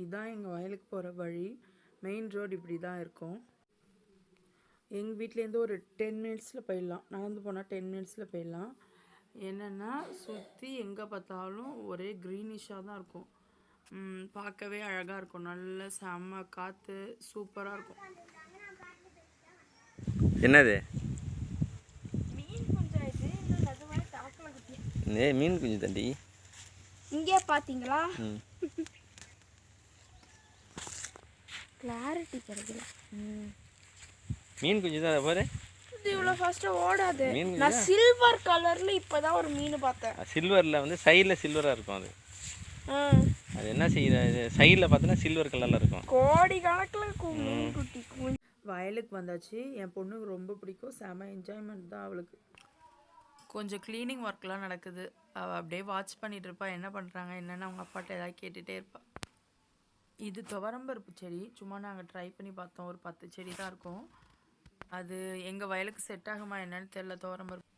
இதுதான் எங்கள் வயலுக்கு போகிற வழி. மெயின் ரோடு இப்படி தான் இருக்கும். எங்கள் வீட்டிலேருந்து ஒரு 10 மினிட்ஸில் போயிடலாம். நடந்து போனால் 10 மினிட்ஸில் போயிடலாம். என்னென்னா சுற்றி எங்கே பார்த்தாலும் ஒரே க்ரீனிஷாக தான் இருக்கும். பார்க்கவே அழகாக இருக்கும். நல்ல செம்ம காற்று சூப்பராக இருக்கும். என்னது மீன் குஞ்சாயிடுச்சு. மீன் குஞ்சு தண்டி இங்கே பார்த்தீங்களா? கிளாரிட்டி கிடைக்கல. மீன் குஞ்சு தான் பாரு. இது இவ்வளோ ஃபாஸ்ட்டாக ஓடாது. நான் சில்வர் கலரில் இப்போ தான் ஒரு மீன் பார்த்தேன். சில்வரில் வந்து சைடில் சில்வராக இருக்கும். அது என்ன செய்யுது, சைடில் பார்த்தோன்னா சில்வர் கலரில் இருக்கும். கோடி கணக்கில் குட்டி வயலுக்கு வந்தாச்சு. என் பொண்ணுக்கு ரொம்ப பிடிக்கும். செம என்ஜாய்மெண்ட் தான் அவளுக்கு. கொஞ்சம் க்ளீனிங் ஒர்க்லாம் நடக்குது. அவள் அப்படியே வாட்ச் பண்ணிகிட்டு இருப்பா, என்ன பண்ணுறாங்க என்னென்னு அவங்க அப்பாட்ட ஏதாவது கேட்டுகிட்டே இருப்பாள். இது துவரம்பருப்பு செடி. சும்மா நாங்கள் ட்ரை பண்ணி பார்த்தோம். ஒரு 10 செடி தான் இருக்கும். அது எங்கள் வயலுக்கு செட் ஆகுமா என்னன்னு தெரில. துவரம்பருப்பு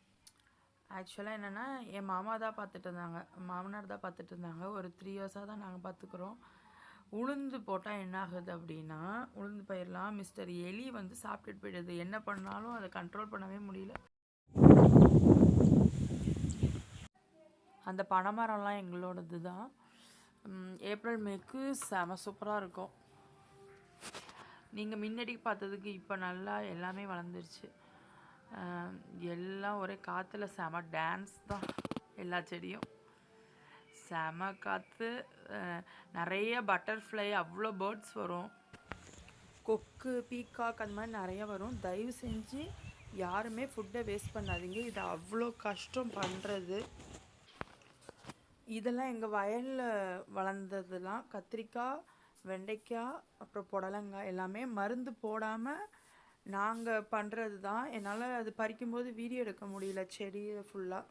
ஆக்சுவலாக என்னென்னா என் மாமா தான் பார்த்துட்டு இருந்தாங்க, மாமனார் தான் பார்த்துட்டு இருந்தாங்க. ஒரு 3 இயர்ஸாக தான் நாங்கள் பார்த்துக்குறோம். உளுந்து போட்டால் என்ன ஆகுது அப்படின்னா, உளுந்து பயிரெலாம் மிஸ்டர் எலி வந்து சாப்பிட்டுட்டு போயிடுது. என்ன பண்ணாலும் அதை கண்ட்ரோல் பண்ணவே முடியல. அந்த பனைமரம்லாம் எங்களோடது தான். ஏப்ரல் மேக்கு செம சூப்பராக இருக்கும். நீங்கள் முன்னாடி பார்த்ததுக்கு இப்போ நல்லா எல்லாமே வளர்ந்துருச்சு. எல்லாம் ஒரே காற்றுல செம டான்ஸ் தான். எல்லா செடியும் செம காற்று. நிறைய பட்டர்ஃப்ளை, அவ்வளோ பேர்ட்ஸ் வரும். கொக்கு, பீகாக் அந்த மாதிரி நிறைய வரும். தயவு செஞ்சு யாருமே ஃபுட்டை வேஸ்ட் பண்ணாதீங்க. இது அவ்வளோ கஷ்டம் பண்ணுறது. இதெல்லாம் எங்கள் வயலில் வளர்ந்ததுலாம் கத்திரிக்காய், வெண்டைக்காய், அப்புறம் புடலங்காய் எல்லாமே மருந்து போடாமல் நாங்கள் பண்ணுறது தான். என்னால் அது பறிக்கும்போது வீடியோ எடுக்க முடியல செடியை ஃபுல்லாக.